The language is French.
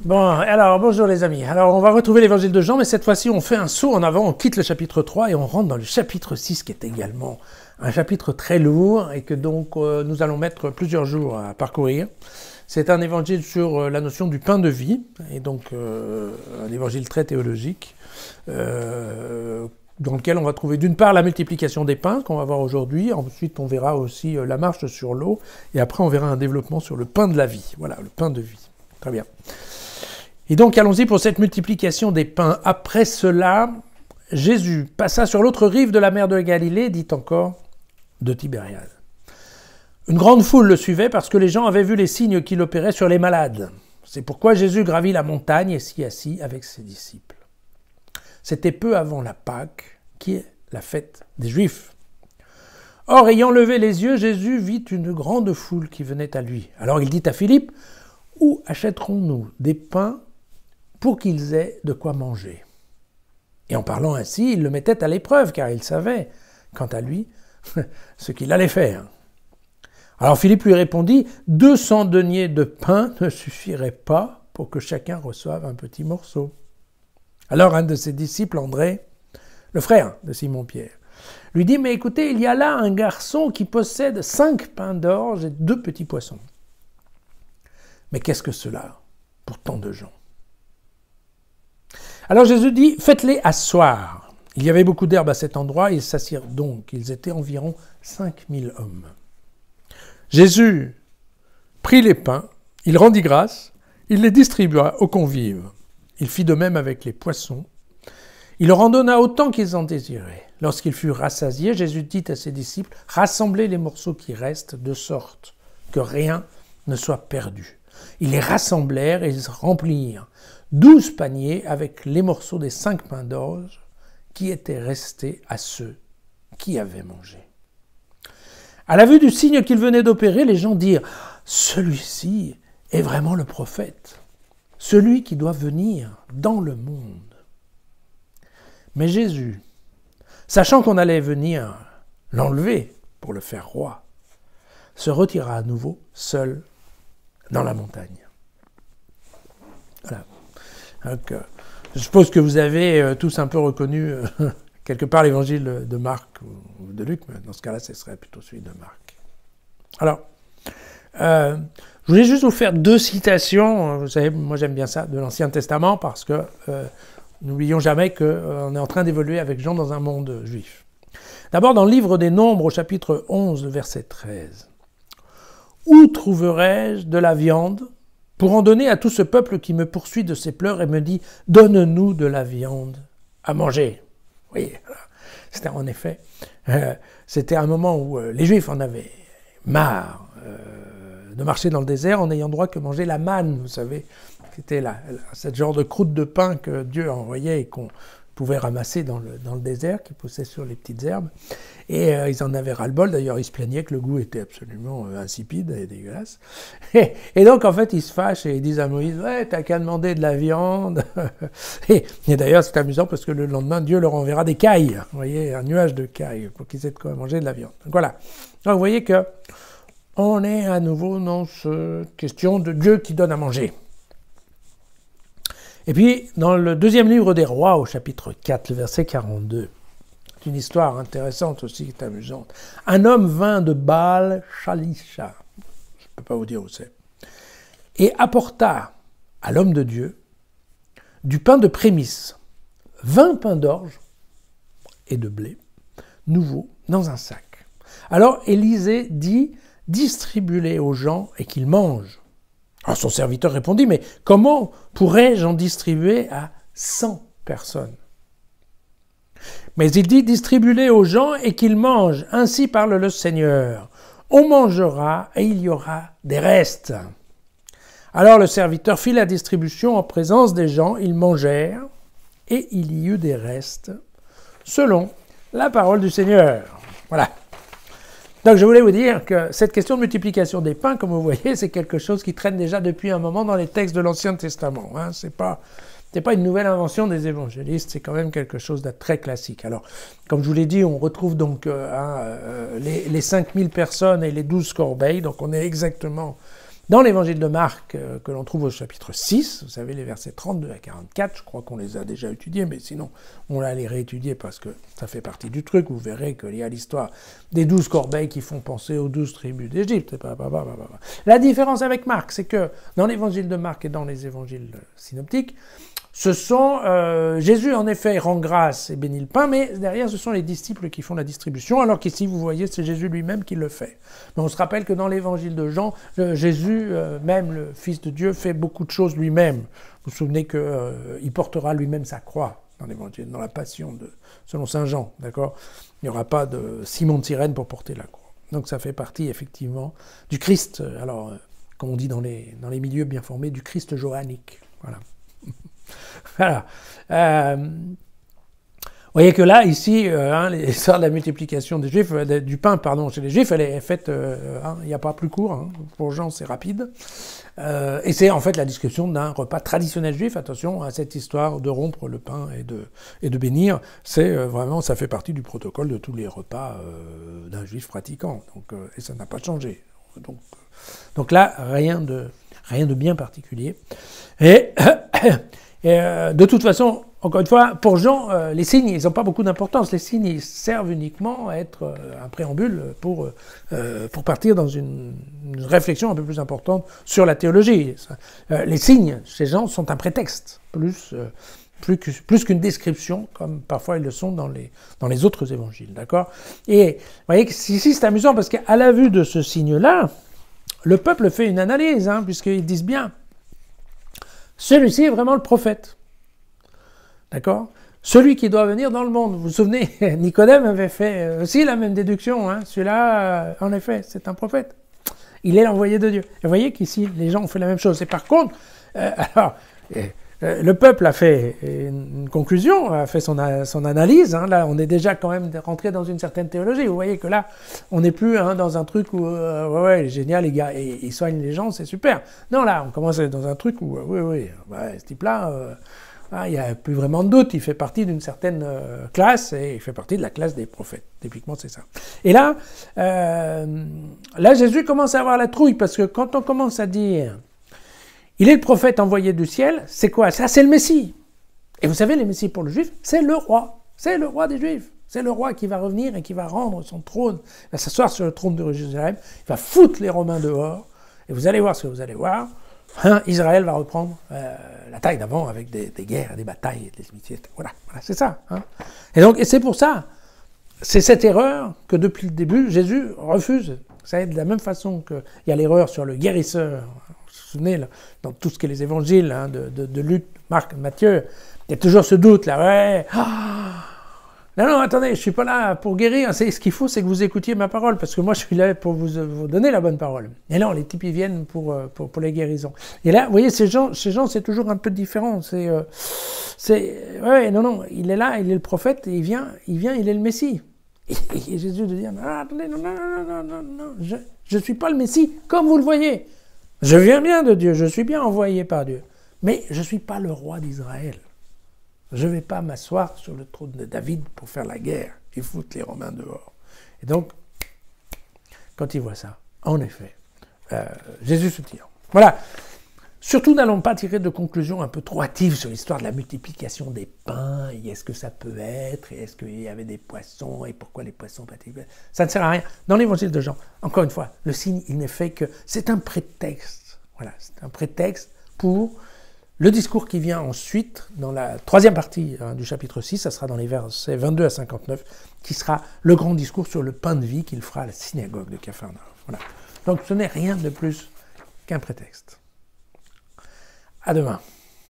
Bon, alors bonjour les amis. Alors on va retrouver l'évangile de Jean, mais cette fois-ci on fait un saut en avant, on quitte le chapitre 3 et on rentre dans le chapitre 6 qui est également un chapitre très lourd et que donc nous allons mettre plusieurs jours à parcourir. C'est un évangile sur la notion du pain de vie, et donc un évangile très théologique, dans lequel on va trouver d'une part la multiplication des pains qu'on va voir aujourd'hui, ensuite on verra aussi la marche sur l'eau, et après on verra un développement sur le pain de la vie. Voilà, le pain de vie. Très bien. Et donc allons-y pour cette multiplication des pains. Après cela, Jésus passa sur l'autre rive de la mer de Galilée, dit encore, de Tibériade. Une grande foule le suivait parce que les gens avaient vu les signes qu'il opérait sur les malades. C'est pourquoi Jésus gravit la montagne et s'y assit avec ses disciples. C'était peu avant la Pâque, qui est la fête des Juifs. Or, ayant levé les yeux, Jésus vit une grande foule qui venait à lui. Alors il dit à Philippe, « Où achèterons-nous des pains pour qu'ils aient de quoi manger ?» Et en parlant ainsi, il le mettait à l'épreuve, car il savait, quant à lui, ce qu'il allait faire. Alors Philippe lui répondit, « 200 deniers de pain ne suffiraient pas pour que chacun reçoive un petit morceau. » Alors un de ses disciples, André, le frère de Simon-Pierre, lui dit, « Mais écoutez, il y a là un garçon qui possède 5 pains d'orge et 2 petits poissons. Mais qu'est-ce que cela pour tant de gens ?» Alors Jésus dit, « Faites-les asseoir. » Il y avait beaucoup d'herbe à cet endroit, ils s'assirent donc. Ils étaient environ 5000 hommes. Jésus prit les pains, il rendit grâce, il les distribua aux convives. Il fit de même avec les poissons. Il leur en donna autant qu'ils en désiraient. Lorsqu'ils furent rassasiés, Jésus dit à ses disciples, « Rassemblez les morceaux qui restent de sorte que rien ne soit perdu. » Ils les rassemblèrent et ils remplirent 12 paniers avec les morceaux des 5 pains d'orge qui étaient restés à ceux qui avaient mangé. À la vue du signe qu'il venait d'opérer, les gens dirent « Celui-ci est vraiment le prophète, celui qui doit venir dans le monde. » Mais Jésus, sachant qu'on allait venir l'enlever pour le faire roi, se retira à nouveau seul dans la montagne. Voilà. Donc, je suppose que vous avez tous un peu reconnu quelque part l'évangile de Marc ou de Luc, mais dans ce cas-là, ce serait plutôt celui de Marc. Alors, je voulais juste vous faire 2 citations, vous savez, moi j'aime bien ça, de l'Ancien Testament, parce que n'oublions jamais qu'on est en train d'évoluer avec Jean dans un monde juif. D'abord, dans le livre des Nombres, au chapitre 11, verset 13. « Où trouverai-je de la viande pour en donner à tout ce peuple qui me poursuit de ses pleurs et me dit « Donne-nous de la viande à manger ». Oui, c'était en effet, c'était un moment où les Juifs en avaient marre de marcher dans le désert en n'ayant droit que manger la manne, vous savez. C'était ce genre de croûte de pain que Dieu envoyait et qu'on pouvait ramasser dans le désert, qui poussait sur les petites herbes. Et ils en avaient ras-le-bol. D'ailleurs, ils se plaignaient que le goût était absolument insipide et dégueulasse. Et donc, en fait, ils se fâchent et ils disent à Moïse, « Ouais, t'as qu'à demander de la viande. » Et d'ailleurs, c'est amusant parce que le lendemain, Dieu leur enverra des cailles. Vous voyez, un nuage de cailles pour qu'ils aient de quoi manger de la viande. Donc voilà. Donc vous voyez que on est à nouveau dans cette question de Dieu qui donne à manger. Et puis, dans le 2e livre des Rois, au chapitre 4, le verset 42, c'est une histoire intéressante aussi, qui est amusante. Un homme vint de Baal Shalisha, je ne peux pas vous dire où c'est, et apporta à l'homme de Dieu du pain de prémisse, 20 pains d'orge et de blé, nouveaux, dans un sac. Alors Élisée dit, distribue-les aux gens et qu'ils mangent. Alors son serviteur répondit, mais comment pourrais-je en distribuer à 100 personnes ? Mais il dit, distribue-les aux gens et qu'ils mangent, ainsi parle le Seigneur. On mangera et il y aura des restes. Alors le serviteur fit la distribution en présence des gens, ils mangèrent et il y eut des restes, selon la parole du Seigneur. Voilà. Donc je voulais vous dire que cette question de multiplication des pains, comme vous voyez, c'est quelque chose qui traîne déjà depuis un moment dans les textes de l'Ancien Testament. Hein. C'est pas une nouvelle invention des évangélistes, c'est quand même quelque chose de très classique. Alors, comme je vous l'ai dit, on retrouve donc les 5000 personnes et les 12 corbeilles, donc on est exactement Dans l'évangile de Marc, que l'on trouve au chapitre 6, vous savez, les versets 32 à 44, je crois qu'on les a déjà étudiés, mais sinon, on va les réétudier parce que ça fait partie du truc. Vous verrez qu'il y a l'histoire des 12 corbeilles qui font penser aux 12 tribus d'Égypte. La différence avec Marc, c'est que dans l'évangile de Marc et dans les évangiles synoptiques, ce sont, Jésus en effet rend grâce et bénit le pain, mais derrière ce sont les disciples qui font la distribution, alors qu'ici vous voyez c'est Jésus lui-même qui le fait. Mais on se rappelle que dans l'évangile de Jean, Jésus, même le Fils de Dieu, fait beaucoup de choses lui-même. Vous vous souvenez qu'il portera lui-même sa croix dans l'évangile, dans la passion selon saint Jean, d'accord? Il n'y aura pas de Simon de Cyrène pour porter la croix. Donc ça fait partie effectivement du Christ, alors comme on dit dans les milieux bien formés, du Christ johannique. Voilà. Voilà. Vous voyez que là, ici, l'histoire de la multiplication des Juifs, du pain, pardon, chez les Juifs, elle est faite, il n'y a pas plus court, hein, pour Jean c'est rapide, et c'est en fait la description d'un repas traditionnel juif. Attention à cette histoire de rompre le pain et de bénir, c'est vraiment, ça fait partie du protocole de tous les repas d'un juif pratiquant, donc, et ça n'a pas changé. Donc là, rien de bien particulier. Et de toute façon, encore une fois, pour Jean, les signes, ils n'ont pas beaucoup d'importance. Les signes, ils servent uniquement à être un préambule pour partir dans une réflexion un peu plus importante sur la théologie. Les signes, chez Jean, sont un prétexte, plus qu'une description, comme parfois ils le sont dans les autres évangiles, d'accord? Et vous voyez que ici, c'est amusant, parce qu'à la vue de ce signe-là, le peuple fait une analyse, puisqu'ils disent bien, celui-ci est vraiment le prophète. D'accord? Celui qui doit venir dans le monde. Vous vous souvenez, Nicodème avait fait aussi la même déduction. Celui-là, en effet, c'est un prophète. Il est l'envoyé de Dieu. Et vous voyez qu'ici, les gens ont fait la même chose. Et par contre, le peuple a fait une conclusion, a fait son analyse. Là, on est déjà quand même rentré dans une certaine théologie. Vous voyez que là, on n'est plus dans un truc où, ouais, génial, les gars, ils soignent les gens, c'est super. Non, là, on commence à être dans un truc où, ce type-là, il n'y a plus vraiment de doute. Il fait partie d'une certaine classe et il fait partie de la classe des prophètes. Typiquement, c'est ça. Et là, Jésus commence à avoir la trouille parce que quand on commence à dire il est le prophète envoyé du ciel, c'est quoi? Ça, c'est le Messie. Et vous savez, le Messie pour le Juif, c'est le roi. C'est le roi des Juifs. C'est le roi qui va revenir et qui va rendre son trône, il va s'asseoir sur le trône de Jérusalem, il va foutre les Romains dehors, et vous allez voir ce que vous allez voir. Israël va reprendre la taille d'avant avec des guerres, des batailles, des amitiés. Voilà, c'est ça. Et c'est pour ça, c'est cette erreur que depuis le début, Jésus refuse. Vous savez, de la même façon qu'il y a l'erreur sur le guérisseur. Vous vous souvenez, là, dans tout ce qui est les évangiles, de Luc, Marc, Matthieu, il y a toujours ce doute, là, ouais, non, attendez, je ne suis pas là pour guérir, ce qu'il faut, c'est que vous écoutiez ma parole, parce que moi, je suis là pour vous donner la bonne parole. Et non, les types, ils viennent pour les guérisons. Et là, vous voyez, ces gens, c'est toujours un peu différent, non, il est là, il est le prophète, et il vient, il est le Messie. Et Jésus de dire, attendez, non, je ne suis pas le Messie, comme vous le voyez. Je viens bien de Dieu, je suis bien envoyé par Dieu, mais je ne suis pas le roi d'Israël. Je ne vais pas m'asseoir sur le trône de David pour faire la guerre et foutre les Romains dehors. Et donc, quand il voit ça, en effet, Jésus se tire. Voilà. Surtout, n'allons pas tirer de conclusions un peu trop hâtives sur l'histoire de la multiplication des pains, et est-ce que ça peut être, et est-ce qu'il y avait des poissons, et pourquoi les poissons particuliers. Ça ne sert à rien. Dans l'évangile de Jean, encore une fois, le signe, il n'est fait que c'est un prétexte. Voilà, c'est un prétexte pour le discours qui vient ensuite, dans la troisième partie du chapitre 6, ça sera dans les versets 22 à 59, qui sera le grand discours sur le pain de vie qu'il fera à la synagogue de Capharnaüm. Voilà. Donc ce n'est rien de plus qu'un prétexte. À demain.